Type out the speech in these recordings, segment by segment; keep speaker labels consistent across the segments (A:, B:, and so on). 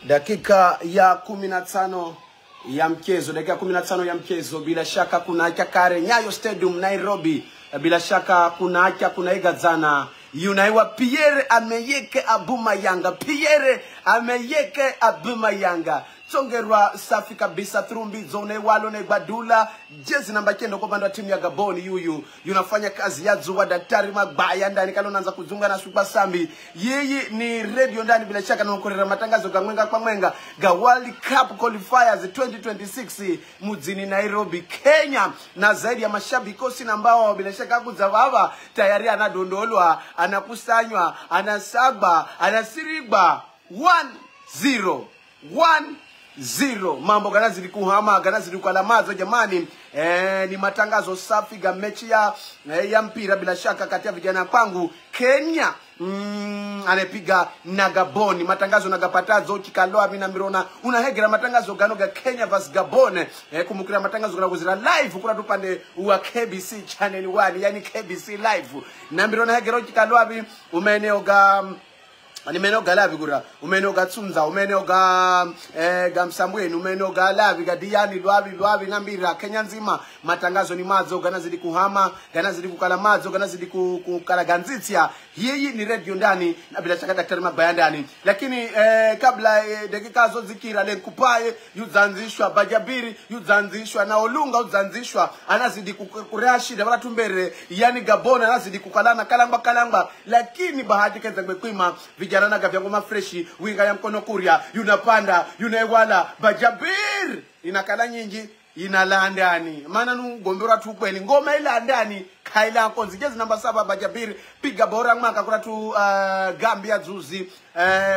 A: Dakika ya 15 ya mchezo, dakika 15 ya mchezo. Bila shaka kuna Kare Nyayo Stadium Nairobi. Bila shaka kuna igazana Yunaiwa Pierre Ameyeke Abumayanga. Pierre Ameyeke Abumayanga. Songerwa safi kabisa Trumbi zone walo na Badula jezi namba 9 kwa bando timu ya Gaboni. Yuyu yunafanya kazi ya zuwa Daktari Magbaya ndani kalo naanza kuzunga na Super Sambi. Yeye ni radio ndani bila shaka na ukorera matangazo gamwenga kwa mwenga ga World Cup qualifiers 2026 mjini Nairobi, Kenya. Na zaidi ya mashabiki kosi ambao bila shaka kuzawava tayari anadondolwa, anakusanywa, anasaba, anasiriba 1-0 mambo ganazili kuhama, ganazili kualamazo jamani. Ni matangazo safi ga mechi ya mpira bila shaka kati ya vijana kwangu Kenya anapiga na Gaboni. Matangazo na gapatazo chikaloa mina mirona unahegera matangazo ganoga Kenya vs Gabon. Kumukira matangazo gana kuzira live kuna tupande wa KBC channel 1 yani KBC live na mirona hegera chikaloa umeneo ga Nimeno galavi gura, umeno gatsunza, umeno ga msambweni, umeno galavi, gadiani, luavi, nambira, Kenya nzima. Matangazo ni mazo, ganazidi kuhama, ganazidi kukala mazo, ganazidi kukala ganzitia. Hii ni radio ndani, na bila shaka Daktari Magbaya ndani. Lakini kabla dakika zo zikira, lenkupaye, yuzanzishwa, Bajabiri, yuzanzishwa, na Olunga, yuzanzishwa, anazidi kukureashi, na wala tumbere, yani Gabon, anazidi kukalana, kalamba. Lakini bahati keza kwema, vijana na gavya ngoma freshi, winga ya mkono kuria, yunapanda, yunewala, Bajabir, inakala nyingi, inalandani. Mana ngombera tukweli, ngoma ilandani, kaila konzi. Jezi namba 7 Bajabir, piga bora maka kuna tu Gambia Zuzi.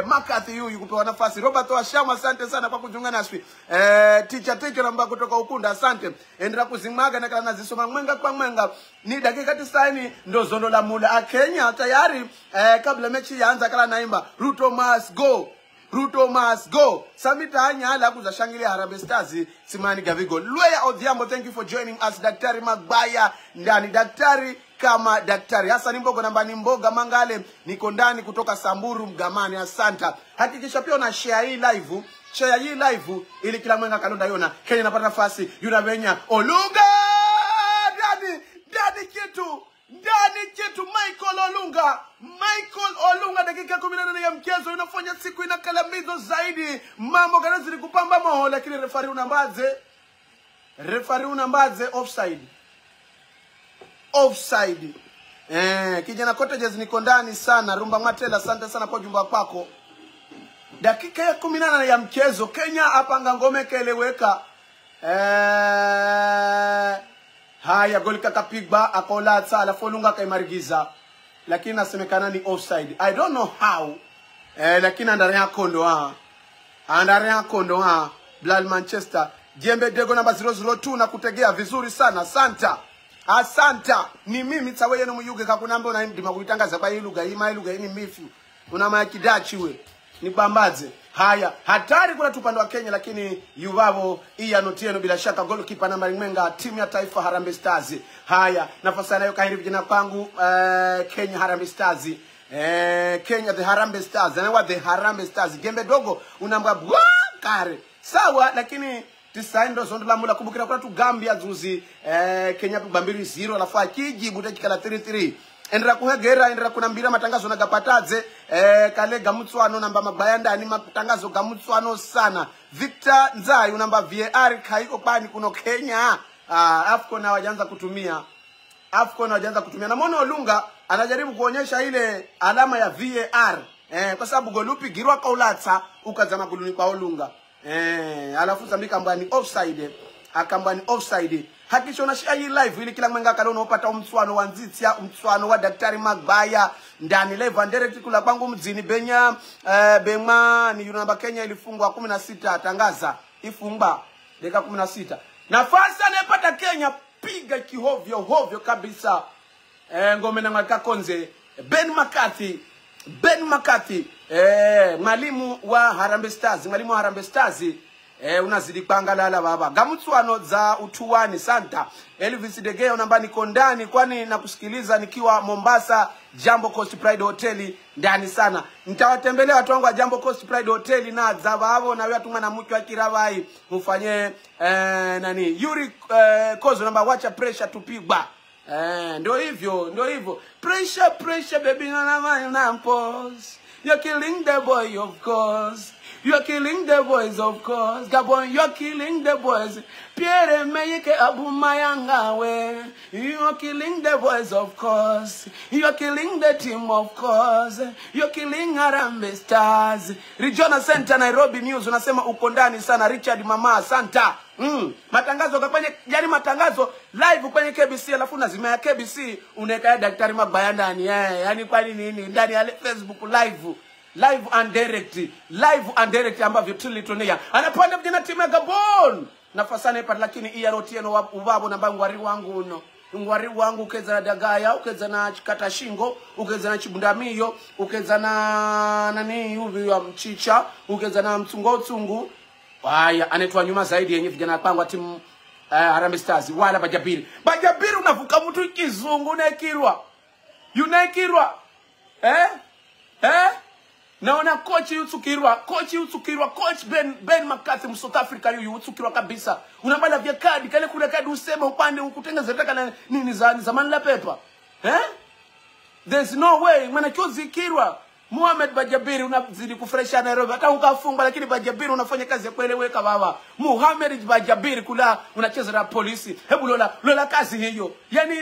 A: Makathi yu kupewa nafasi. Robert Washama, asante sana kwa kujiunga nasi. Teacher namba kutoka Ukunda, asante. Endera kuzimaga na kala nazisoma mwenga kwa mwenga. Ni dakika 90 ndo zondo la mula Kenya tayari. Kabla mechi yaanza kala naimba Ruto must go. Samita hanya hala kuza shangilia Harambee Stars Simani Gavigo. Lweya Odhiambo, thank you for joining us. Daktari Magbaya ndani, daktari kama daktari. Hassan Mbogo namba ni Mboga Mangale, niko ndani kutoka Samburu Mgamani, asanta. Hakikisha pia una share hii live ili kila mwenga kalonda yona. Kenya napata nafasi, yunavenya Olunga ndani kitu Michael Olunga dakika 18 ya mchezo unafanya siku inakalamizo zaidi. Mambo ganazili kupamba moho, lakini refari unambaze offside. Kijana Cottages niko ndani sana. Rumba Matela, asante sana kwa jumba kwako. Dakika ya 18 ya mchezo, Kenya apanga ngome keleweka. Haya goli kakapigba akola tsala Olunga kaimarigiza, lakini nasemekana ni offside. I don't know how. Lakini andarea kondo Blal Manchester. Jembe Dego namba 002 na kutegea vizuri sana. Asanta. Ni mimi tsawe yenu muyuge kakunambe na ndima kuitangaza kwa hii lugha ni mifu. Una makidachi we. Ni bambaze. Haya, hatari kuna tupande wa Kenya, lakini Yuvavo iya notieno bila shaka goalkeeper namba mwenga timu ya taifa Harambee Stars. Haya, nafasi nayo kahiri vijana kwangu Kenya Harambee Stars. Kenya the Harambee Stars. Na the Harambee Stars. Gembe dogo unamba kare. Sawa, lakini tisaindo zondo la mula kubukira kuna tu Gambia Zuzi. Kenya Bambiri 0 alafu akijibu dakika 33. Endera kuhegera, endera kunambira matangazo na gapataze. Kale gamutswano namba Magbaya ndani matangazo gamutswano sana. Victor Nzai unamba VAR kaiko pani kuno Kenya. Afcon hawajaanza kutumia. Na Mono Olunga anajaribu kuonyesha ile alama ya VAR. Kwa sababu golupi girwa kaulatsa ukazama guluni kwa Olunga. Alafu zambika mbani offside. Hakisha unashia hii live ili kila mwenga kalona upata umtswano wa Nzitia, umtswano wa Daktari Magbaya ndani live and direct kula kwangu mzini Benya. Bema ni namba Kenya ilifungwa 16, tangaza ifungba dakika 16. Nafasi anayepata Kenya piga kihovyo kabisa. Ngome na Kakonze Ben McCarthy mwalimu wa Harambee Stars. Unazidi pangalala baba. Gamutswano za utuwani santa. Elvis Degeo namba niko ndani kwani nakusikiliza nikiwa Mombasa Jambo Coast Pride Hotel ndani sana. Nitawatembelea watu wangu wa Jambo Coast Pride Hotel na zabavo na watu mwana mke wa Kiravai mfanye nani Yuri kozo namba wacha pressure tupigwa. Ndio hivyo. Pressure baby na pause. You're killing the boy, of course. You're killing the boys, of course. Gabon, you're killing the boys. Pierre Meyeke Abumayangawe. You're killing the boys, of course. You're killing the team, of course. You're killing Harambee Stars. Regional Center Nairobi News unasema uko ndani sana. Richard Mama Santa. Matangazo kwenye yani matangazo live kwenye KBC alafu nazima ya KBC unaweka Daktari Magwaya ndani yani kwa nini ndani ya Facebook live and direct ambavyo tulitonia anapanda vijana timu ya Gabon nafasane pa lakini iyarotieno ubabo na ngwari wangu uno ngwari wangu ukeza na Dagaya ukeza na Chikata Shingo ukeza na Chibundamiyo ukeza na nani yuvi wa Mchicha ukeza na Mtungu haya anaitwa nyuma zaidi yenye vijana pangwa timu Harambee Stars wala Bajabiri unavuka mtu kizungu unaikirwa naona coach Utsukirwa coach Ben McCarthy South Africa Utsukirwa kabisa unabala vya kadi kale kuna kadi usema upande ukutengeza taka nini zamani la pepa there's no way maana Kirwa Mohamed Bajabiri unazidi kufresha Nairobi hata ukafunga lakini Bajabiri unafanya kazi ya kueleweka baba Mohamed Bajabiri kula unacheza na polisi hebu lola kazi hiyo yani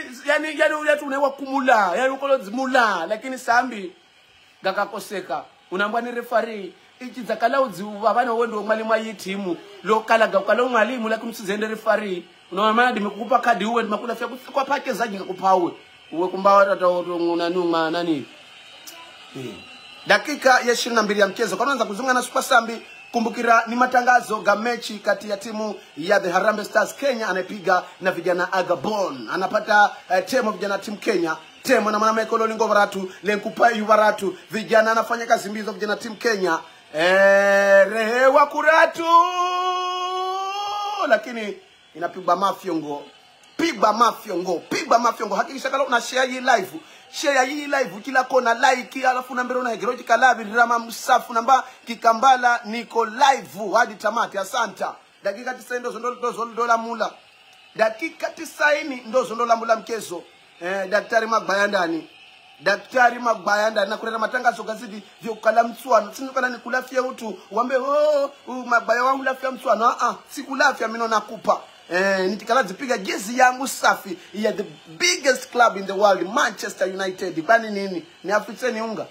A: watu unaewa kumula yani uko zimula lakini sambi gakakoseka unaambwa ni referee ichi zakala udziwa bana wendo mwalimu wa timu lokala gakala mwalimu lakini usizende referee unaona nimekupa kadi uwe makula fya kwa pake zaji ngakupawe uwe kumbawa hata unanuma nani dakika ya 22 ya mchezo kanaanza kuzunga na Super Sambi kumbukira ni matangazo ga mechi kati ya timu ya the Harambee Stars Kenya anapiga na vijana Gabon anapata temo vijana timu Kenya temo na mwana Koloni Ngovaratu lenkupa yuvaratu vijana anafanya kazi mbizo vijana timu Kenya rehewa kuratu lakini inapigwa mafyongo hakikisha kala una share hii live kila kona like alafu nambero na George Kalabi drama msafu namba Kikambala niko live hadi tamati asanta dakika 90 dola mula dakika 90 dola mula mchezo Daktari Magwaya ndani na kuleta matangazo gazeti vyo kala mtswano sinukana ni kulafia utu uambe Magwaya wangu lafia mtswano sikulafia mimi nakupa nitikala zipiga jezi yangu safi ya the biggest club in the world Manchester United bani nini ni afitseni unga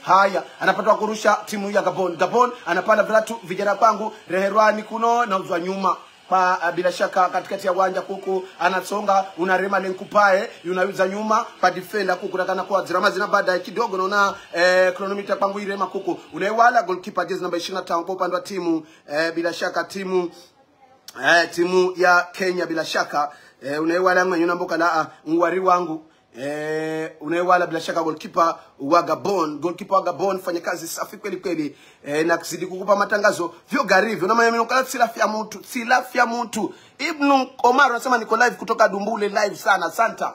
A: haya anapata kurusha timu ya Gabon anapanda viatu vijana pangu reherwani kuno na uzwa nyuma bila shaka katikati ya uwanja kuku anasonga unarema lenkupae unauza nyuma pa defender kuku nakana kwa zina baada kidogo naona chronometer pangu irema kuku unaiwala goalkeeper jezi namba 25 kwa upande wa timu bila shaka timu ya Kenya bila shaka unaiwala ngwanyo namboka la ngwari wangu unaiwala bila shaka goalkeeper wa Gabon fanya kazi safi kweli na kizidi kukupa matangazo vyo garivyo na mimi nokala silafia mtu Ibn Omar anasema niko live kutoka Dumbule live sana santa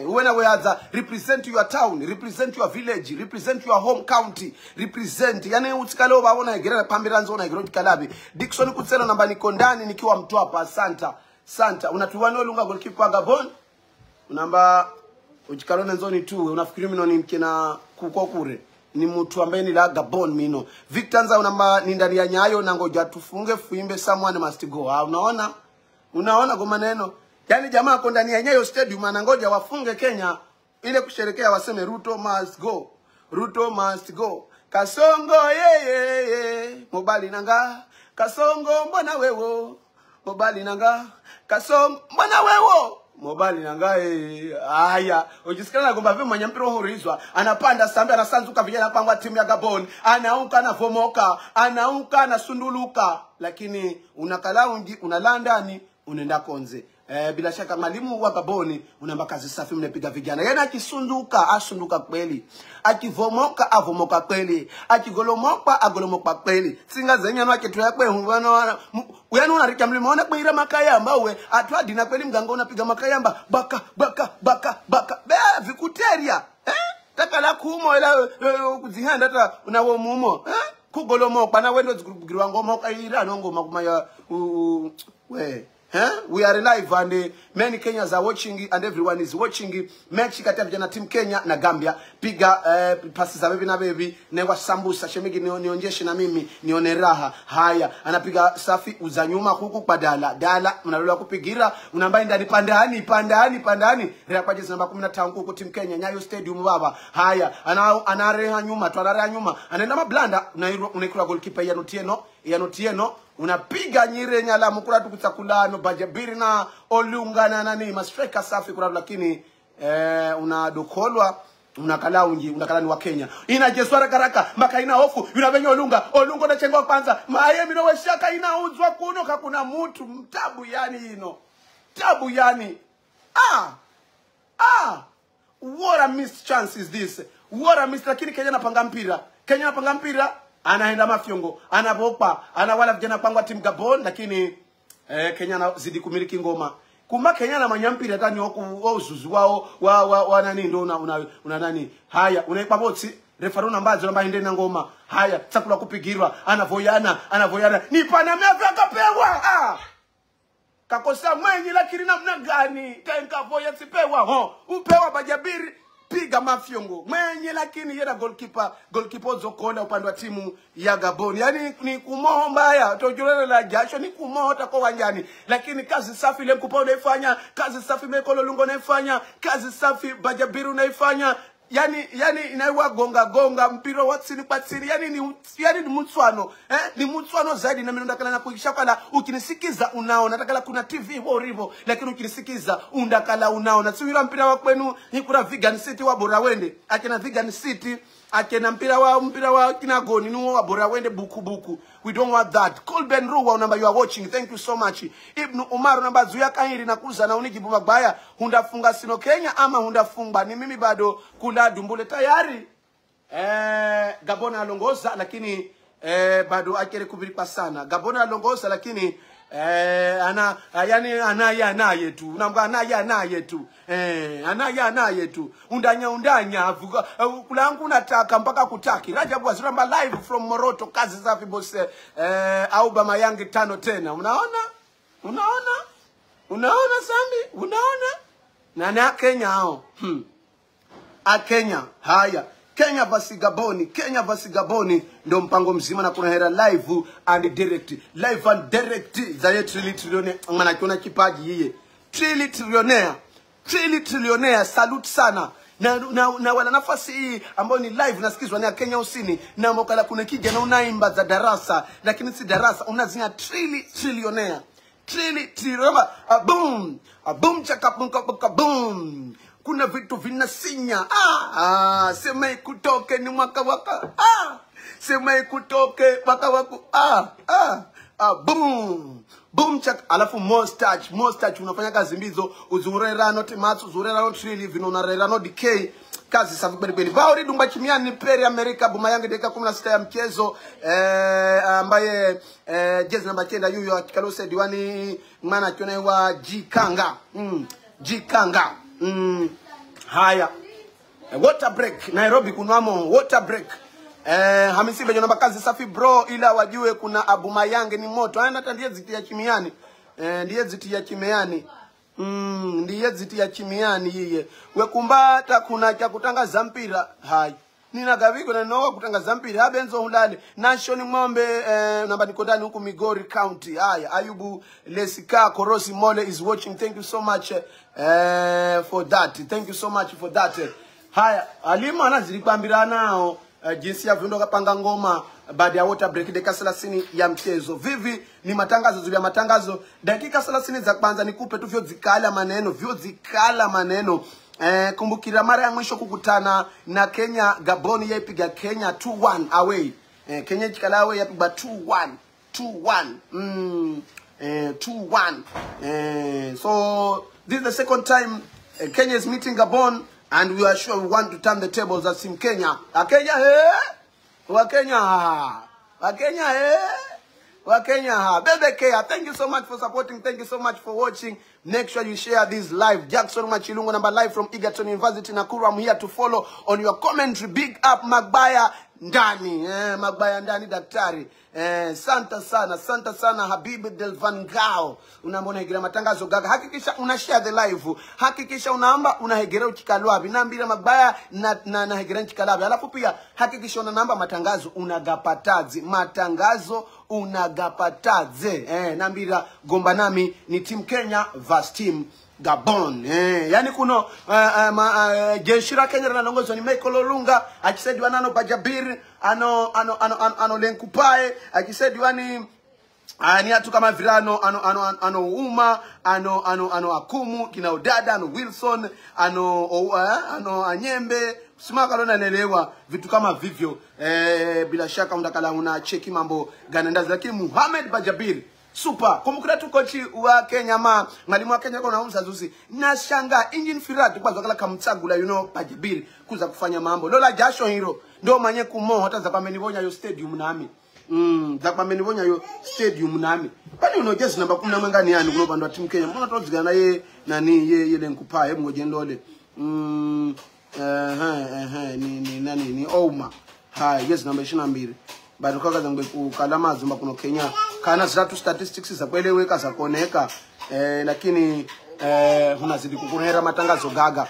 A: uwena weaza represent your town represent your village represent your home county represent yani utikalo baona gerera pambiranzo na George Kalabi Dickson kutsela namba niko ndani nikiwa mtu hapa santa unatuwana lunga goalkeeper Gabon namba ujikalona nzoni tu unafikiri mimi ni mkina kukokure ni mtu ambaye ni la Gabon mino Victor Nza unamba ni ndani ya nyayo na ngoja tufunge fuimbe someone must go unaona kwa maneno yani jamaa kwa ndani ya nyayo stadium anangoja wafunge Kenya ile kusherekea waseme Ruto must go Kasongo mobali nanga Kasongo mbona wewo mobali nanga Kasongo mbona wewo mobali nangae haya ujisikana kwamba vile mwenye mpira hurizwa anapanda sambe anasanzuka vijana pangwa timu ya Gabon anauka na vomoka anauka na sunduluka lakini unakala unalandani unaenda konze bila shaka mwalimu wa Gaboni unamba kazi safi mnapiga vijana yana kisunduka asunduka kweli akivomoka avomoka kweli akigolomoka agolomoka kweli singa zenya no akitwa kwe huvana uyana unarika mlimaona kwira makayamba we atwa dina kweli mganga unapiga makayamba baka be vikuteria takala kumo ila kuzihanda ta unawo mumo kugolomo pana wendo zikugirwa ngoma kaira ngoma kumaya we we are live and many Kenyans are watching and everyone is watching mechi kati ya vijana team Kenya na Gambia. Piga pasi za baby na baby nengwa sambusa shemigi nionjeshe na mimi nione raha. Haya anapiga safi uza nyuma huku kwa dala unalola kupigira unambai ndani pandani repa jezi namba 15 huku team Kenya Nyayo Stadium baba. Haya anareha nyuma twanareha nyuma anaenda mablanda unaikula goalkeeper ya Notieno unapiga nyire nyala mukula tukutakulano Bajabiri na Olunga na nani mastreka safi kula, lakini unadokolwa unakala ni wa Kenya ina jeswara karaka maka ina hofu yunavenya Olunga na chengo kwanza maayemi no weshaka inauzwa kuno kakuna mtu mtabu yani what a missed chance is this, what a missed. Lakini Kenya napanga mpira anaenda mafyongo anabopa anawala vijana pangwa timu Gabon, lakini Kenya anazidi kumiliki ngoma. Kumba Kenya na manyampira tani uzuzu wao wa nani ndo una nani. Haya unaipa botsi refaruna mbazo namba ende na ngoma. Haya takula kupigirwa anavoyana ni panamea kapewa kakosa mwenye, lakini namna gani tenka voya sipewa upewa Bajabiri piga mafyongo mwenye, lakini yera goalkeeper zokola upande wa timu ya Gabon. Yani ni kumoho mbaya tojulele la jasho ni kumoho tako wanjani, lakini kazi safi ile mkupa unaifanya, kazi safi Mekolo Lungo unaifanya, kazi safi Bajabiri unaifanya. Yani inaiwa gonga mpira watsini patsini, yani ni mutsuano ni mutsuano zaidi. Na mimi ndakala na kuishakala ukinisikiza unaona, natakala kuna TV horivo, lakini ukinisikiza undakala unaona. Siwira mpira wa kwenu ni kura Vegan City wa Borawende akina Vegan City akena mpira wa kinagoni nuo wa Borawende buku. We don't want that. Colben Ruwa number you are watching, thank you so much. Ibn Umaru namba zuya kahiri na kuza na unijibu mabaya. Hundafunga sino Kenya ama hundafunga ni mimi bado kula dumbule tayari. Gabon alongoza lakini bado akere kubiripa sana. Gabon alongoza lakini anaye tu unamga anaye tu undanya kulangu nataka mpaka kutaki. Rajabu Waziramba live from Moroto, kazi safi boss. Au Bama Yangi 5 tena unaona Sambi nana Kenya hao Kenya. Haya Kenya vs Gaboni ndo mpango mzima, na kuna hera live and direct za trillionaire maana kuna kipaji yeye trillionaire salute sana na wala nafasi hii ambayo ni live nasikizwa na Kenya usini na mokala kuna kijana unaimba za darasa, lakini si darasa unazina trillionaire boom chaka boom. Kuna vitu vinasinya sema ikutoke ni mwaka waka sema ikutoke waka wako boom chak. Alafu mustache unafanya kazi mbizo uzurera not matsu uzurera not really vinonarera no decay kazi safi kweli. Bauri Dumba Chimiani ni peri Amerika Bumayange dakika 16 ya mchezo ambaye jezi namba 9 yuyo akikalose diwani maana akiona wa Jikanga haya water break Nairobi kunwamo water break. Hamisi Bejo namba kazi safi bro, ila wajue kuna Abumayange ni moto. Hata ndiye ziti ya Chimiani ndiye ziti ya Chimiani yeye wekumbata kuna cha kutangaza mpira. Hai nina gaviko na noa kutangaza mpira abenzo hulale Nation Ng'ombe namba nikodani huku Migori County. Haya Ayubu Lesika Korosi Mole is watching, thank you so much for that. Haya Alima anazilipambira nao jinsi ya viundo kapanga ngoma baada ya water break dakika 30 ya mchezo. Vivi ni matangazo zuri ya matangazo dakika 30 za kwanza nikupe tu vyo zikala maneno. Kumbukira mara ya mwisho kukutana na Kenya Gabon yaipiga Kenya 2-1 away. Kenya chikala away yapiga 2-1. So this is the second time Kenya is meeting Gabon, and we are sure we want to turn the tables as Team Kenya. Wakenya wa Kenya ha. Bebe Kea, thank you so much for supporting. Thank you so much for watching. Make sure you share this live. Jackson Machilungo, number live from Egerton University, Nakuru. I'm here to follow on your commentary. Big up Magbaya Ndani. Magbaya Ndani daktari. Santa sana Habibi Delvangao. Unambona hegera matangazo gaga. Hakikisha una share the live. Hakikisha unaamba unahegera uchikalabi. Nambira Magbaya na hegera uchikalabi. Alafu pia hakikisha unanamba matangazo unagapatazi. Matangazo unagapataze. Nambira gomba nami ni Team Kenya vs Team Gabon. Yani kuno jeshi la Kenya linaloongozwa ni Michael Olunga, akisaidiwa nano Bajabir, ano Lenkupae, akisaidiwa ni atu kama Virano, ano Uma, ano Akumu, kina Udada, ano Wilson, ano Anyembe. Simaka lona nelewa vitu kama vivyo. Bila shaka undakala una cheki mambo ganendazi, lakini Muhammad Bajabir super. Kumukura tu kochi wa Kenya mwalimu wa Kenya kwa naunza zuzi. Nashanga engine firatu kwa zakala kamtsagula Bajabir kuza kufanya mambo. Lola jasho hiro. Ndo manye kumo hata zapamenivonya yo stadium nami. Zapamenivonya yo stadium nami. Pani unojezi namba 10 mwengani yani kuno bandu wa Team Kenya. Mbona tozigana ye nani ye Lenkupa ye mgoje ndole. Ni Ouma. Hai, yes namba 22. Bado kwa zangu kukalama zumba kuno Kenya. Kana zatu statistics za kueleweka za kuoneka. Lakini unazidi kukunera matangazo gaga.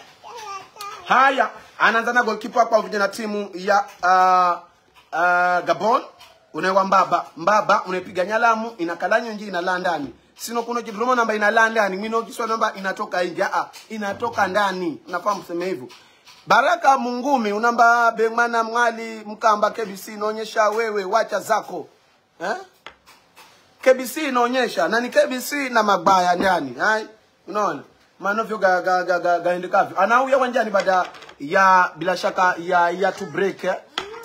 A: Haya, anaanza na goalkeeper kwa vijana timu ya Gabon. Unewa Mbaba unepiga nyalamu inakalanyo nji inala ndani. Sino kuno kidromo namba inala ndani, mino kiswa namba inatoka nje. Inatoka ndani. Unafahamu sema hivyo. Baraka Mungumi unamba Bengmana Mngali Mkamba KBC inaonyesha wewe wacha zako. KBC inaonyesha na ni KBC na Magbaya ndani. Hai, unaona? Manovyo gaendekavyo. Anauya wanjani baada ya bila shaka ya to break.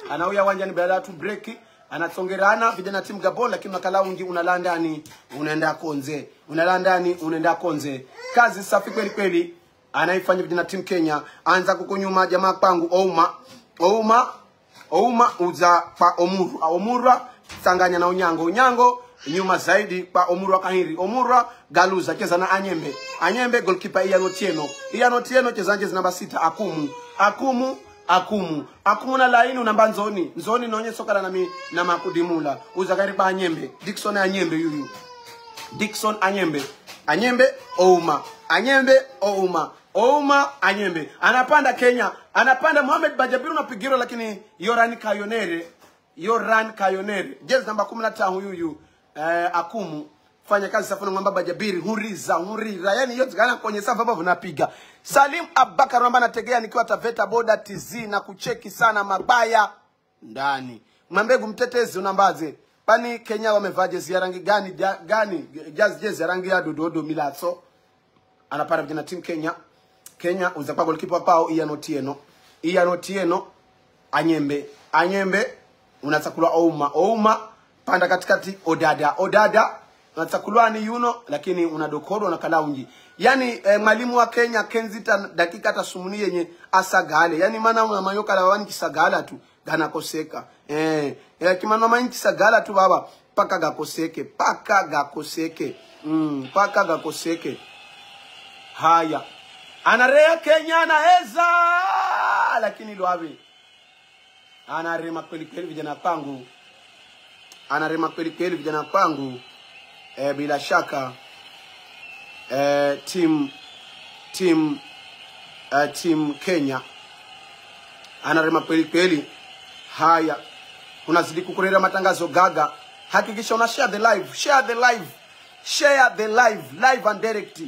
A: Anauya wanjani baada ya to break. Anasongerana vijana timu Gabon, lakini makala ungi unalanda ndani unaenda konze. Unalanda ndani unaenda konze. Kazi safi kweli kweli. Anaifanya vijana timu Kenya. Anza kukunyuma jamaa pangu Ouma uza pa Omurwa sanganya na Onyango nyuma zaidi pa Omurwa Kahiri. Omurwa Galuza cheza na Anyembe goalkeeper Iano Tieno cheza namba 6 Akumu na laini namba Nzoni naonyesha soka na Makudimula uza kariba Anyembe Dickson Anyembe Ouma Anyembe anapanda Kenya, anapanda Mohamed Bajabir unapigiro, lakini Yoran Kayonere jezi namba 15 huyu Akumu fanya kazi safuna ngamba Bajabir hurira yani yote kana kwenye safa ambavyo napiga. Salim Abakar namba nategea nikiwa Taveta Boda TZ na kucheki sana Mabaya ndani. Mwambegu mtetezi unambaze. Pani Kenya wamevaa jezi ya rangi gani? Jezi ya rangi ya dodo milatso. Anapanda vijana timu Kenya uzakwa goalkeeper pao Iano Tieno Anyembe unatakulwa Ouma panda katikati Odada unatakulwa ni lakini unadokoro na kalaunji. Yani mwalimu wa Kenya Kensington dakika tasumuni yenye asagale. Yani maana unamayoka lawani kisagala tu gana koseka. Kimano manyi kisagala tu baba paka gakoseke. Haya. Anarea Kenya anaweza, lakini Luavi anarema kweli vijana pangu. Bila shaka team Kenya anarema kweli. Haya, unazidi kukurera matangazo gaga. Hakikisha una share the live and direct.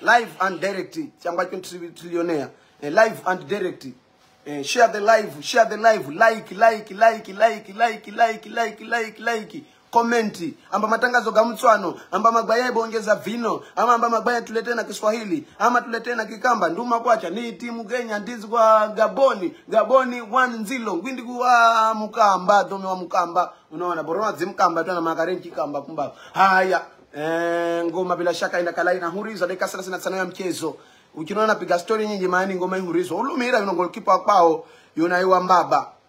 A: Live and direct. Chamba trillionaire. Live and direct. Share the live. Like. Comment. Amba matangazo ga mtswano. Amba Magbaya ibongeza vino. Amba Magbaya tulete na Kiswahili. Ama tulete na Kikamba. Nduma kwacha. Ni timu Kenya. Ndizi kwa Gaboni 1-0. Gwindi kwa Mukamba. Dome wa Mukamba. Unaona. Borona zimkamba. Tuana makarenki Kamba. Kumba. Haya. Ngoma bila shaka inakalai na hurizo dakika 35 ya mchezo. Ukiona napiga story nyingi maana ngoma hurizo. Ulumira yuna goalkeeper kwao yunaiwa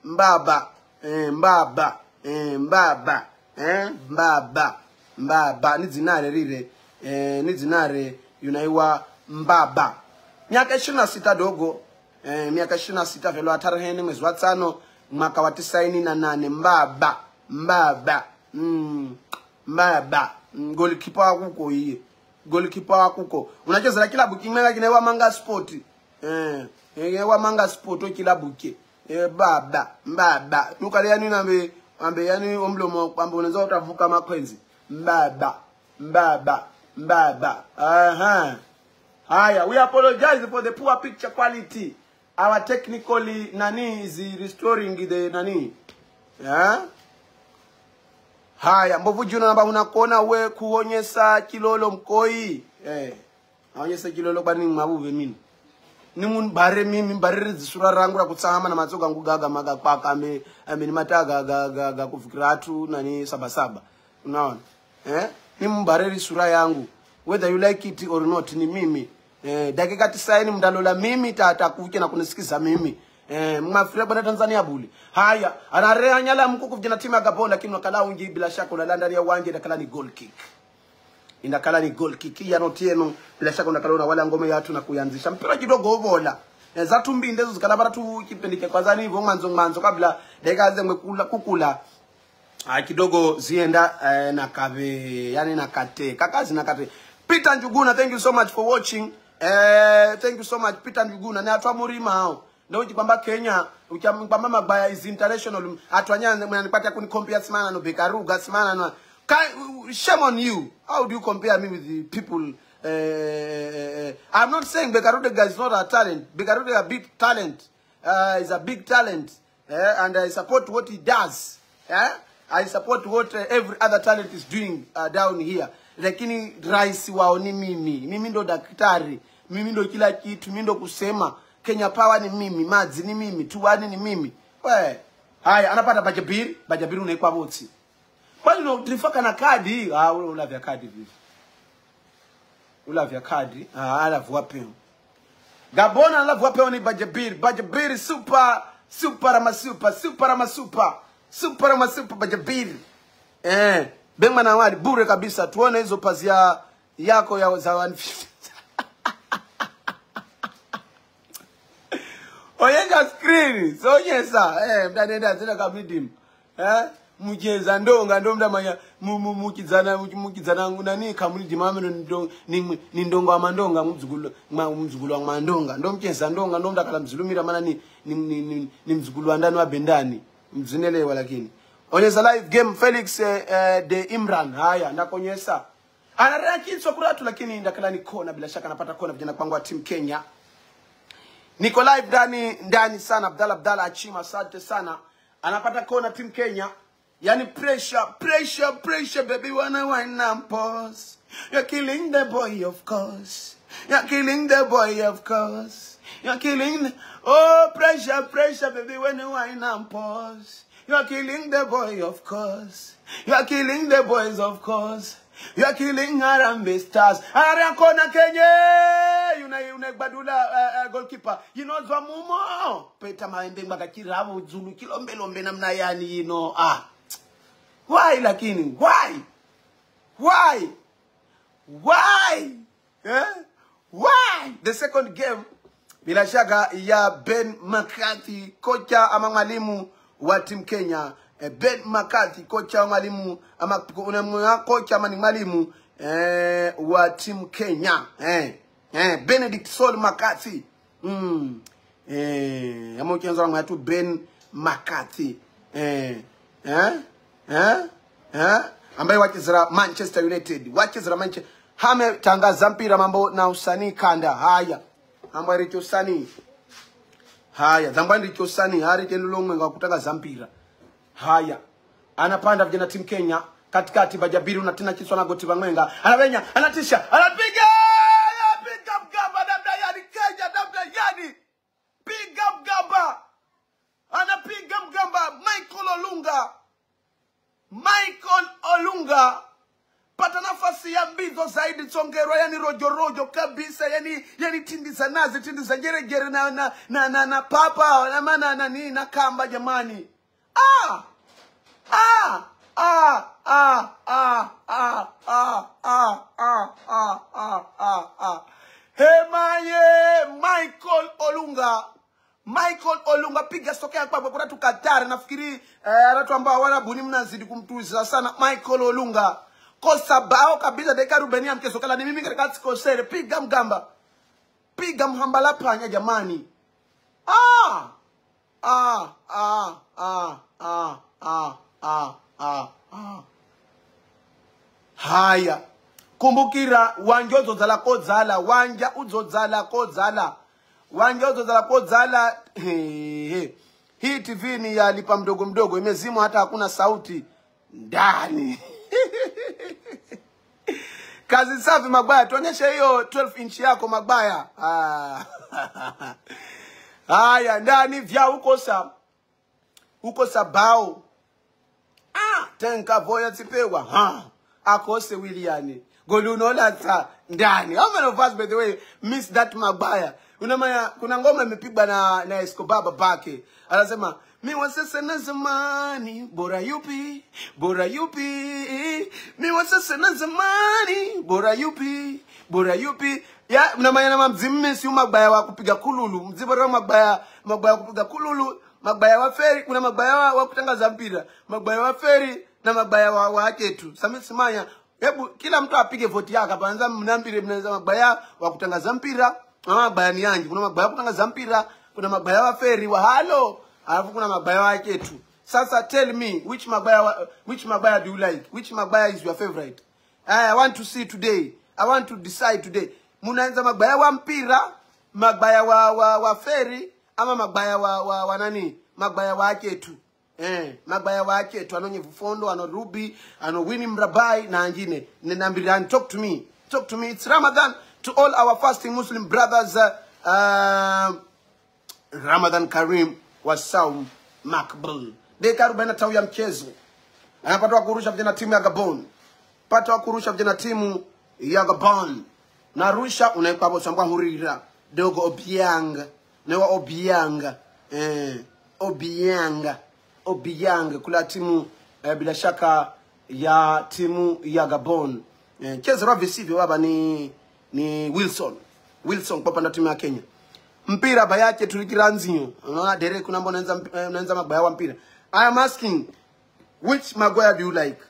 A: Mbaba. mbaba nidzinare rire nidzinare yunaiwa mbaba miaka 26 dogo miaka 26 velo atariheni mwezi wa 5 mwaka wa 98 mbaba goalkeeper wakuko iye goalkeeper wakuko unacheza kilabu kimwe kinewa Manga Sport wa Manga Sport kilabu ke mbaba nukale yani ambe yani omlomo kwamba unaweza utavuka makwenzi mbaba haya we apologize for the poor picture quality. Our technically nani is restoring the nani haya mbovu juna namba unakuona we kuonyesa kilolo mkoi aonyesa kilolo bani mabuve mimi nimun bare mimi bare zisura rangu la kutsama na matsoga ngugaga maga kwaka ambe ni mataga ga kufikira atu nani saba unaona nimun bare sura yangu whether you like it or not ni mimi dakika 90 mdalola mimi tata kuke na kunisikiza mimi mwafrika bwana Tanzania buli haya anarea nyala mkuku vijana timu ya Gabon lakini wakala unji bila shaka unalanda ya uwanja ndakala ni goal kick indakala ni goal kick ya notieno bila shaka unakala wala ngome yatu na kuyanzisha mpira kidogo ovola za tumbi ndezo zikalabara tu kipendike kwanza ni hivyo mwanzo kabla dakika zengwe kukula kidogo zienda na kave yani na kate kakazi na kate. Peter Njuguna, thank you so much for watching. Thank you so much Peter Njuguna na atwa murima hao ndio kwamba Kenya ukiambamba Magbaya is international atwanyane mnanipata kuni compare simana no Bekaruga simana no shame on you. How do you compare me with the people? I'm not saying Bekaruga is not a talent. Bekaruga is a big talent. Is a big talent. And I support what he does. I support what every other talent is doing down here. Lakini rais wao ni mimi ndo daktari, mimi ndo kila kitu, mimi ndo kusema Kenya Power ni mimi, Madzi ni mimi, Tuwani ni mimi. We haya anapata Bajabiri unaikwa botsi. Kwani no trifaka na kadi ule ulavya kadi vipi? Ulavya kadi alafu wapeo Gabon alafu wapeo ni Bajabiri super Bajabiri Bengma na wali bure kabisa. Tuone hizo pazia yako ya za 150. Oyenga screen. So yesa. Mtanenda zina kabidim. Mujeza ndonga ndo mdamanya mukizana nani kamulidi mama ni ndongo wa mandonga mzugulu wa mandonga ndo mcheza ndonga ndo mdakala mzulumira maana ni mzugulu wa ndani wa bendani mzinelewa lakini onyesa live game Felix de Imran haya nakonyesa anareakizwa kuratu lakini ndakala ni kona bila shaka napata kona vijana kwangu wa team Kenya niko live ndani sana Abdalla Achima asante sana anapata kona team Kenya yani pressure baby wanna wine and pause you're killing the boy of course you're killing oh pressure baby when you wine and pause you are killing the boy, of course. You are killing the boys, of course. You are killing Harambee Stars. Arakona Kenya. Yuna badula goalkeeper. You know zwa mumo. Peta maembe magakiravu zulu kilombe namna yani you know. Why lakini? Why? Why? The second game bila shaka ya Ben McCarthy kocha ama mwalimu wa team Kenya Ben McCarthy kocha wa mwalimu ama kocha ama ni mwalimu wa team Kenya Benedict Sol McCarthy ama ukianza wangu tu Ben McCarthy ambaye wachezera Manchester United hame tangaza mpira mambo na usanii kanda haya ambaye richo usanii haya zambandi chosani hari kenulongwe ngakutaka zampira haya anapanda vijana team Kenya katikati Bajabiri unatina kiswa na goti bangwenga anabenya anatisha anapiga Gamba dabda yani Kenya dabda yani piga Gamba anapiga Gamba Michael Olunga pata nafasi ya mbizo zaidi Tsongero yani rojo kabisa yani tindi za nazi tindi za geregere na papa na maana na kamba jamani kwamba Warabuni mnazidi kumtuliza sana Michael Olunga. Kosa bao kabisa dakika 40 mchezo kala ni mimi katika sikosere piga mgamba. Piga mhambala panya jamani. Haya. Kumbukira wanja uzodzala kodzala, wanja uzodzala kodzala. Wanja uzodzala kodzala. Hii TV ni ya lipa mdogo mdogo, imezimwa hata hakuna sauti ndani. Kazi safi Magbaya, tuonyeshe hiyo 12 inch yako Magbaya. Haya ndani vya uko sabao. Tenka voya tipewa. Akose Williani. Golunola ta ndani. How many of us by the way miss that Magbaya? Unamaya kuna ngoma imepigwa na Escobar babake. Anasema mi wasese na zamani bora yupi mi wasese na zamani bora yupi ya unamaya na mzimmi si Magbaya wa kupiga kululu mzibara Magbaya wa kupiga kululu Magbaya wa feri kuna Magbaya wa kutangaza mpira Magbaya wa feri na Magbaya wa ketu Simanya. Hebu kila mtu apige voti yake hapa anza mnambire mnaanza Magbaya wa kutangaza mpira Magbaya ni yangi kuna Magbaya wa kutangaza mpira kuna Magbaya wa feri wa halo alafu kuna Magbaya wa ketu. Sasa tell me which Magbaya do you like? Which Magbaya is your favorite? I want to see today. I want to decide today. Munaanza Magbaya wa mpira, Magbaya wa feri ama Magbaya wa nani? Magbaya wa ketu. Magbaya wa ketu anonye Vufondo, ano Ruby, ano Winnie Mrabai na angine. Nenambirani talk to me. Talk to me. It's Ramadan to all our fasting Muslim brothers. Ramadan Karim wa Saum Makbul. Deka 45 ya mchezo. Anapata kurusha vijana timu ya Gabon. Pata kurusha vijana timu ya Gabon. Narusha unaipa bosambwa hurira. Dogo Obiang. Newa Obiang kula timu bila shaka ya timu ya Gabon. Cheza ravi sivyo baba ni Wilson kwa panda timu ya Kenya. Mpira bayake tulikiranzinyo. Unaona Derek kuna mbona unaanza Magbaya wa mpira. I am asking which Magbaya do you like?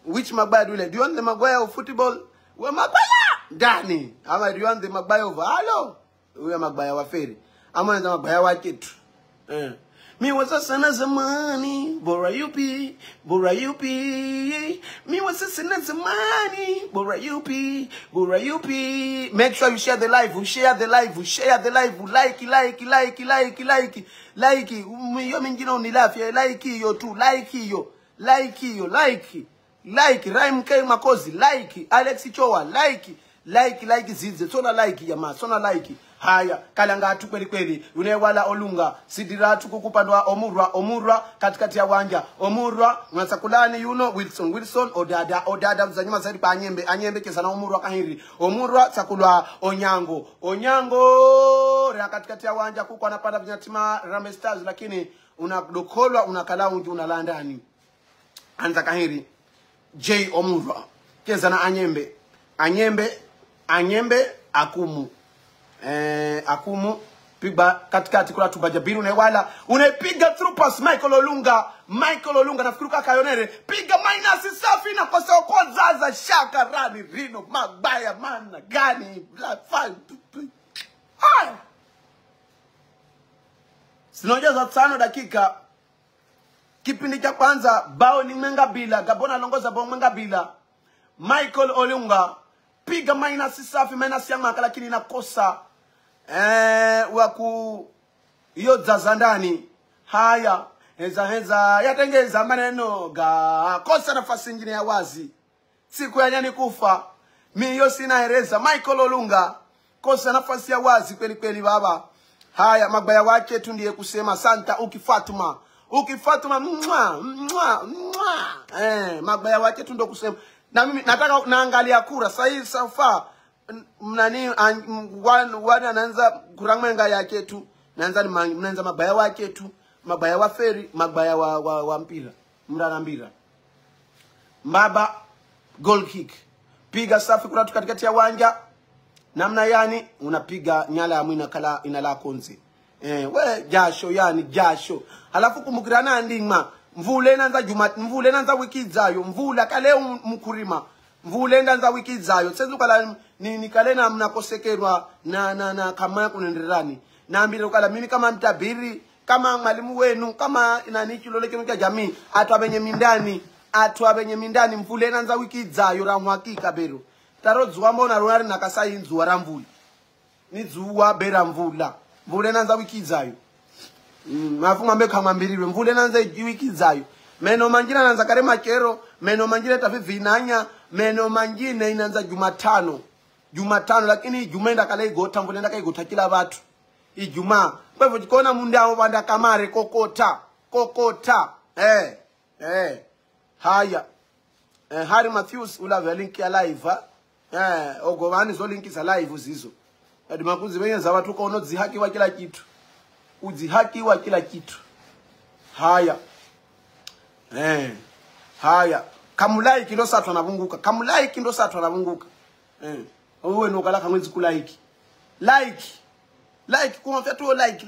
A: Which Magbaya do you like? Do you want the Magbaya of football? We Magbaya ndani. Ama do you want the Magbaya of halo? We Magbaya wa feri. Ama unaanza Magbaya wa ketu. Mi wasasa na zamani bora yupi mi wasasa na zamani bora yupi make sure you share the live like yo mingine unilafia like hiyo tu like Rhyme K Makozi like Alex Chowa like zize sona like ya ma sona like. Haya kalanga atu kweli unewala Olunga sidiratu kukupandwa Omurwa katikati ya wanja Omurwa mwasakulani Wilson odada mzanyuma zaidi pa anyembe kesa na Omurwa kahiri Omurwa sakulwa Onyango rea katikati ya wanja kuko anapanda vinyatima Rambe Stars lakini unadokolwa unakalaunji unalandani anza kahiri J Omurwa kesa na anyembe Akumu piga katikati kula tubajabiru unewala unepiga through pass Michael Olunga nafikiri Kayonere piga minus safi na kwa soko zaza shaka rani Rino Magbaya mana gani sinojaza tano dakika kipindi cha kwanza bao ni Mengabila Gabona longoza bao Mengabila Michael Olunga piga minus safi minus yang maka lakini nakosa waku iyo zazandani. Haya heza yatengeza maneno kosa nafasi nyingine ya wazi siku ya nyani kufa mi yo sina hereza Michael Olunga kosa nafasi ya wazi kweli baba. Haya Magbaya wake tu ndiye kusema santa ukifatuma Magbaya wake tu ndo kusema. Na mimi nataka naangalia kura sasa safa mnani wana anaanza kurangmenga yake tu naanza mnaanza Magbaya wake tu Magbaya wa feri Magbaya wa mpira mranambira Mbaba goal kick piga safi kuna katikati ya wanja namna yani unapiga nyala ya mwina kala inala konzi We jasho yani jasho. Halafu kumukirana ndingma mvule nanza wiki izayo mvula kale mkurima mvule nanza wiki izayo sezukala ni kalena mnakosekerwa na kama kunenderani naambile ukala mimi kama mtabiri kama mwalimu wenu kama nani kilole kemika jamii atwabenye mindani mvule nanza wiki izayo ra mwakika bero tarodzwa mbona rwari nakasai nzuwa ra mvula ni zuwa bera mvula mvule nanza wiki izayo mafunga mbeka mwambiriwe mvule nanza wiki izayo meno mangine nanza kare makero meno mangine tavivinanya meno mangine inanza Jumatano lakini Ijumaa kale igota mvule ndaka igota kila watu Ijumaa kwa hivyo jikona mundao banda kamare kokota haya Harry Matthews ula link ya live ogovani zo link za live zizo adi makuzi wenye za watu kono zihaki wa kila kitu uzihaki wa kila kitu haya haya kamulike ndo satwa navunguka kamulike ndo satwa navunguka uwe nokala kamwezi kulike like kwa mfatu like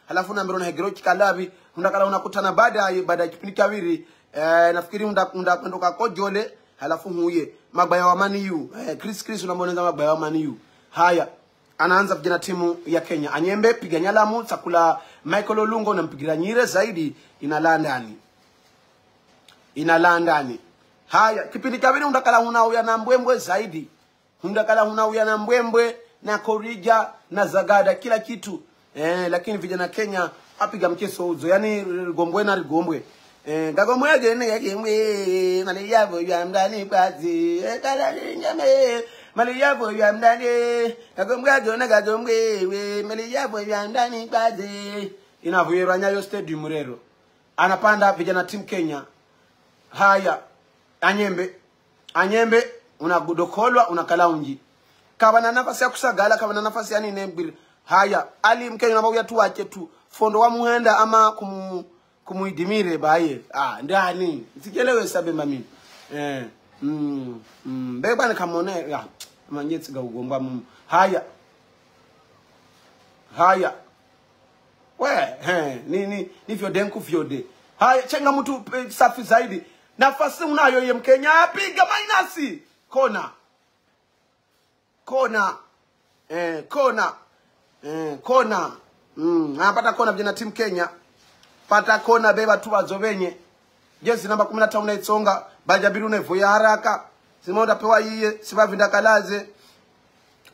A: halafu na mbona hegero kikalabi undakala unakutana baada ya kipindi kawiri nafikiri undakwenda kojole halafu huye mabaya wa Man U Chris unamwoneza mabaya wa Man U haya anaanza vijana timu ya Kenya Anyembe piga nyalamu takula Michael Olungo na mpigira nyire zaidi inalandani haya kipindi kawiri undakala unauya na mbwembwe zaidi undakala unauya na mbwembwe na korija na zagada kila kitu lakini vijana Kenya apiga mchezo uzo yani rigombwe gagombwe agene yakimwe mali yavo ya mdani kwazi kala nyame mali yavo ya mdani gagombwe we mali yavo ya mdani kwazi inavuyerwa Nyayo Stadium rero anapanda vijana timu Kenya haya Anyembe unagudokolwa unakalaunji kaba na nafasi ya kusagala kaba na nafasi ya nini haya Ali Mkenya unababuya tu wache tu fondo wa muhenda ama kumuidimire baye ndani sikelewe sabe mami beba ni kamone ya manyetsi ga ugomba haya we ni vyodenku vyode haya chenga mtu safi zaidi nafasi unayo ye Mkenya apiga mainasi kona anapata kona vijana timu Kenya pata kona beba tu wazobenye jezi namba 15 na itsonga Bajabiru nevoya haraka simonda pewa yiye sibavinda kalaze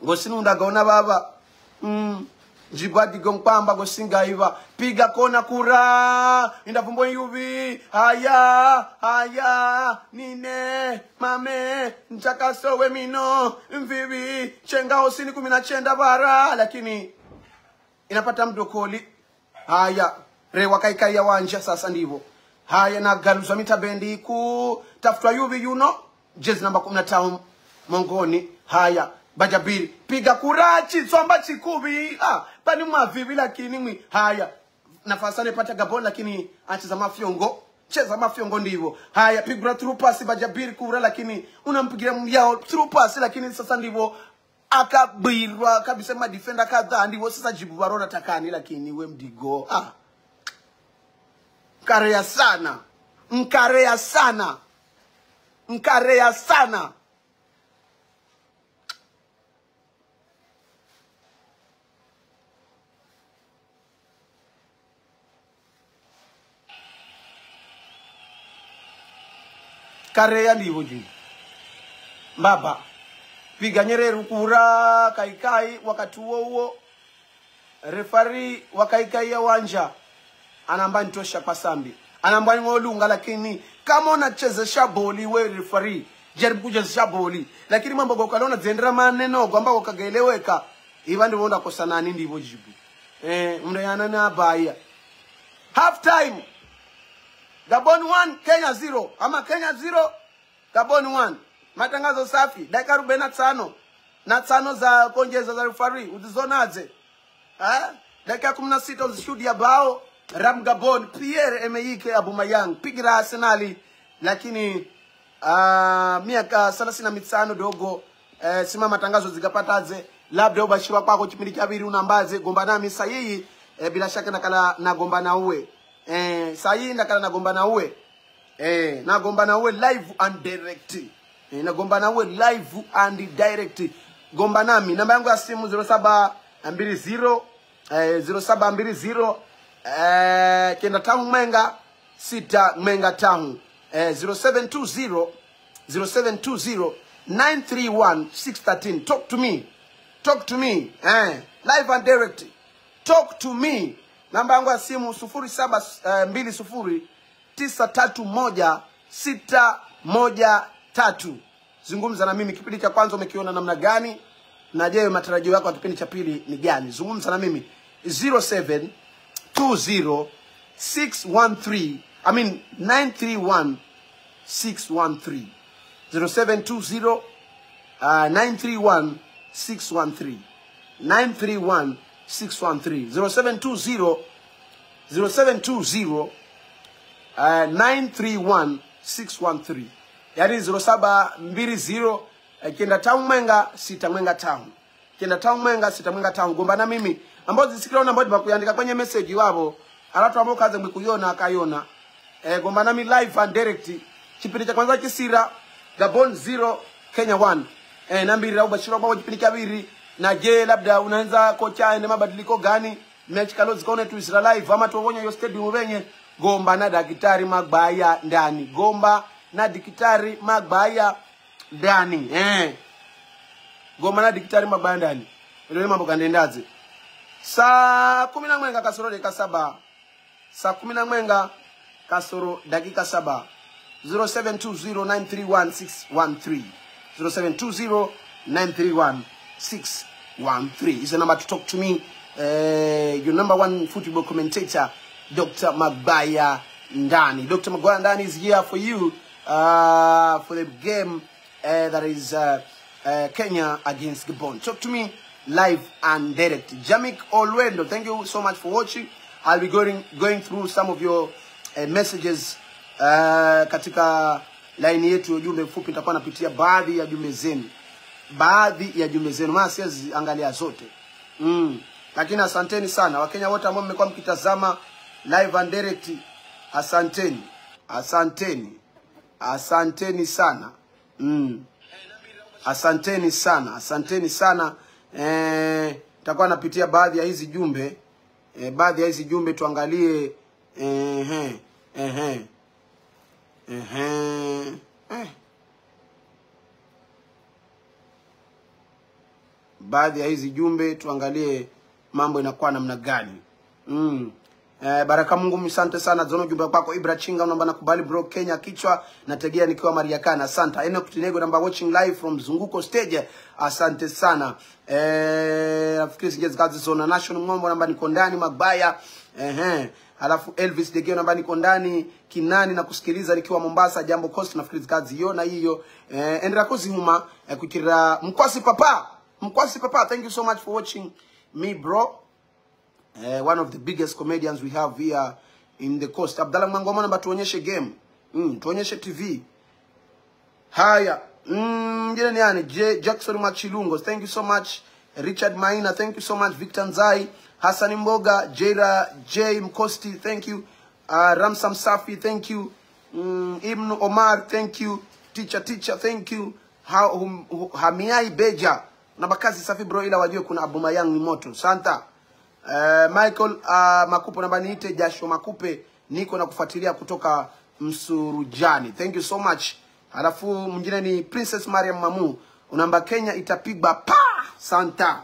A: ngosinu ndagaona baba jibadi gompamba gosinga iva piga kona kura indavumbo yuvi haya nine mame nchakasowe mino mvivi chenga osini 19 bara lakini inapata mdokoli haya rewa kaikai ya wanja sasa ndivyo haya na galuza mitabendi ku tafutwa yuvi jezi namba 15 mongoni haya Bajabiri piga kurachi tsomba chikubi pani mavivi lakini haya nafasi anapata Gabon lakini acheza mafyongo cheza mafyongo ndivyo haya pigra through pass Bajabiri kura lakini unampigia mjao through pass lakini sasa ndivyo akabirwa kabisa ma defender kadhaa ndivyo sasa jibu barona takani lakini we mdigo nkarea sana Karea ndivyo juu baba piga Nyerere kura kaikai wakati huo refari wakaikai ya wanja anamba nitosha kwa sambi anamba ngolunga lakini kama unachezesha boli we refari jaribu kuchezesha boli lakini mambo gokalona zendera maneno kwamba ukagaeleweka iva ndivyo ndakosa nani ndivyo jibu mndayana na baya half time Gabon 1 Kenya 0 ama Kenya 0 Gabon 1 matangazo safi dakika 45 na 5 za kuongeza za referee uzizonaze dakika 16 uzishuhudia bao Ram Gabon Pierre Emerick Aubameyang pigira Arsenali lakini miaka 35 dogo sima matangazo zikapataze labda ubashirwa kwako kipindi cha pili unambaze gomba nami sahihi bila shaka nakala na gomba na uwe sahihi nakala na gomba na uwe na gomba na uwe live and direct na gomba na uwe live and direct gomba nami namba yangu ya simu 0720 0720 kenda tamu menga sita menga tamu 0720 931 613 talk to me live and direct talk to me namba yangu ya simu 0720 931 613 zungumza na mimi kipindi cha kwanza umekiona namna gani na je matarajio yako ya kipindi cha pili ni gani zungumza na mimi 0720 613 931 613 0720 931 613 931 613 0720 931 613 yani 0720 kenda tamu mwenga sita mwenga tamu kenda tamu mwenga sita mwenga tamu gomba na mimi ambao zisikira na ambao bakuandika kwenye message wabo alatu ambao kaze mkuiona akaiona gomba nami live and direct kipindi cha kwanza kisira Gabon 0 Kenya 1 nambira ubashiro kwa kipindi cha pili na je labda unaanza kocha ende mabadiliko gani mechi kalozi kaone tu Israel live ama tuonye yo stadium wenye gomba na daktari Magbaya ndani gomba na daktari Magbaya ndani gomba na daktari Magbaya ndani ile mambo kandendaze saa 11 kasoro dakika 7 saa 11 kasoro dakika 7 0720931613 0720931613 is the number to talk to me your number one football commentator Dr. Magbaya Ndani. Dr. Magbaya Ndani is here for you for the game that is Kenya against Gabon. Talk to me live and direct. Jamik Olwendo, thank you so much for watching. I'll be going through some of your messages katika line yetu ya jumbe fupi. Nitakuwa napitia baadhi ya jumbe zenu. Maana siwezi angalia zote. Lakini asanteni sana Wakenya wote ambao mmekuwa mkitazama live and direct. Asanteni sana. Asanteni sana. Nitakuwa napitia baadhi ya hizi jumbe, tuangalie baadhi ya hizi jumbe tuangalie mambo inakuwa namna gani. Baraka Mungu msante sana zono jumbe kwako Ibra Chinga namba nakubali bro Kenya kichwa nategea nikiwa Mariakana asante Enoch Tinego namba watching live from Zunguko stage asante sana nafikiri singezi kazi zona national Ngombo namba niko ndani Magbaya alafu Elvis Degeo namba niko ndani Kinani na kusikiliza nikiwa Mombasa Jambo Coast nafikiri kazi hiyo na hiyo endera kuzihuma kukira Mkwasi Papa thank you so much for watching me bro. One of the biggest comedians we have here in the coast. Abdallah Mangoma namba tuonyeshe game. Tuonyeshe TV. Haya. Jina ni yani Jackson Machilungo. Thank you so much. Richard Maina, thank you so much. Victor Nzai, Hassan Mboga, Jera J Mkosti, thank you. Ramsam Safi, thank you. Ibn Omar, thank you. Teacher, thank you. Hamiai Beja. Nabakazi safi bro ila wajue kuna Abumayang ni moto. Santa. Michael Makupe namba niite Jasho Makupe niko na kufuatilia kutoka Msurujani. Thank you so much. Alafu mwingine ni Princess Mariam Mamu. Unamba Kenya itapigwa pa Santa.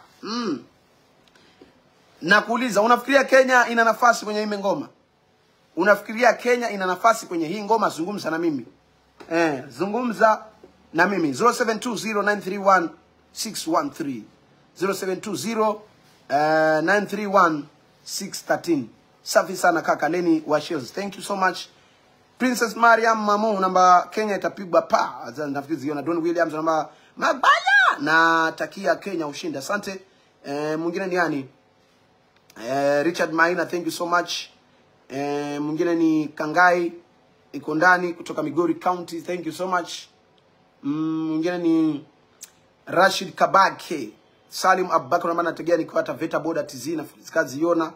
A: Nakuuliza unafikiria Kenya ina nafasi kwenye hii ngoma? Unafikiria Kenya ina nafasi kwenye hii ngoma? Zungumza na mimi. Zungumza na mimi 0720931613 0720 931-613. Safi sana kaka Leni Washes. Thank you so much. Princess Mariam Mamu namba Kenya itapigwa pa. Nafikiri ziona Don Williams namba Magbaya na takia Kenya ushindi. Asante. Mwingine ni yani Richard Maina, thank you so much. Mwingine ni Kangai iko ndani kutoka Migori County. Thank you so much. Mwingine ni Rashid Kabake. Salim Abubakar namba nategea nikiwa hata Veta Boda TZ na kazi yona.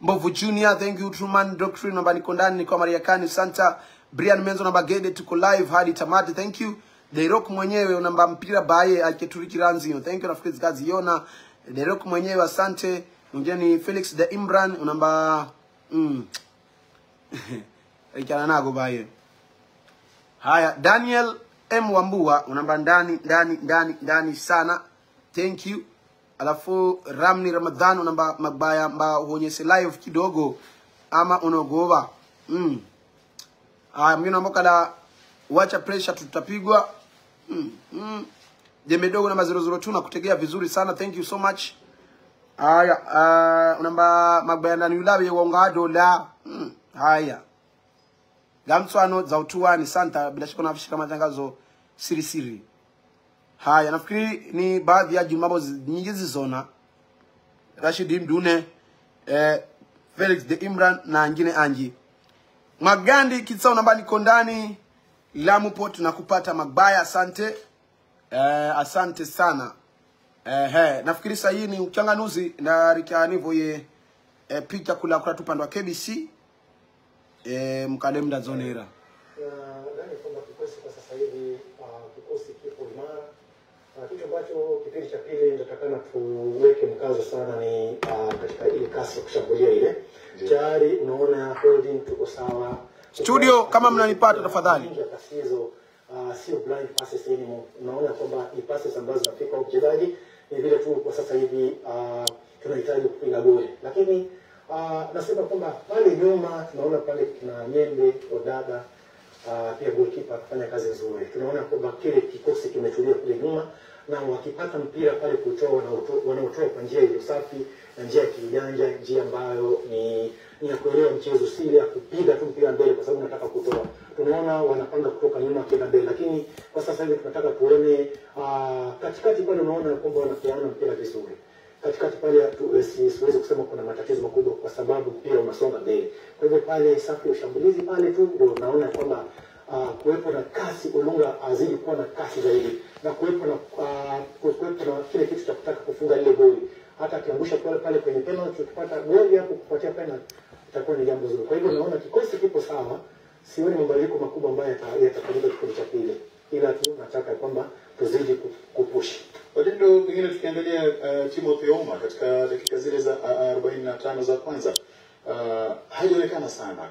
A: Mbovu Junior, thank you. Truman Doctrine namba niko ndani nikiwa Mariakani Santa. Brian Menzo namba Gede tuko live hadi tamati, thank you. The Rock mwenyewe namba mpira baye akituri ranzi, thank you. Nafikiri kazi yona. The Rock mwenyewe asante. Mwingine Felix the Imran namba ikana nago baye. Haya, Daniel M Wambua namba ndani sana, thank you. Alafu Ramni Ramadhan namba magbaya mba uonyeshe live kidogo ama unogova. Haya, mwingine mboka la wacha pressure tutapigwa. Jemedogo namba 002 na kutegea vizuri sana, thank you so much. Haya, namba magbaya ndani ulawe wongado la. Haya. Gamswano za utuani Santa bila shaka nafishika matangazo siri. Haya, nafikiri ni baadhi ya jumambo nyingi zizona. Rashid Mdune, Felix de Imran na ngine Anji. Magandi Kitsao namba niko ndani Lamu Port na kupata magbaya, asante. Asante sana. Nafikiri sasa hii ni uchanganuzi na rikanivo ye picha kula kwa upande wa KBC mkalemda zonera.
B: Ndani kwamba kikosi kwa sasa hivi kikosi kipo imara. Kitu ambacho kipindi cha pili nitatakana tuweke mkazo sana ni katika ile kasi ya kushambulia ile. Tayari unaona holding tuko sawa.
A: Studio kama mnanipata tafadhali.
B: Kasi hizo sio blind passes anymore. Unaona kwamba ni passes ambazo zinafika kwa mchezaji, ni vile tu kwa sasa hivi tunahitaji kupiga goli. Lakini nasema kwamba pale nyuma tunaona pale kuna Nyembe Odada pia goalkeeper kufanya kazi nzuri. Tunaona kwamba kile kikosi kimetulia kule nyuma na wakipata mpira pale kutoa wanaotoa kwa njia ile safi na njia ya kijanja, njia ambayo ni ya kuelewa mchezo, si ya kupiga tu mpira mbele kwa sababu nataka kutoa. Tunaona wanapanga kutoka nyuma kwenda mbele, lakini kwa sasa hivi tunataka tuone katikati pale unaona kwamba wanapeana mpira vizuri. Katikati pale siwezi kusema kuna matatizo makubwa kwa sababu mpira unasonga mbele. Kwa hivyo pale safu ya ushambulizi pale tu ndio naona kwamba kuwepo na kasi, Olunga azidi kuwa na kasi zaidi na kuwepo na kile kitu cha kutaka kufunga ile goli. Hata akiangusha pale kwenye penalty, ukipata goli hapo kupatia penalty itakuwa ni jambo zuri. Kwa hivyo naona kikosi kipo sawa, sioni mabadiliko makubwa ambayo yatafanyika kipindi cha pili, ila tu nataka kwamba tuzidi kupush.
C: Wadendo, pengine tukiangalia Timothy Ouma katika dakika zile za 45 za kwanza hajaonekana sana.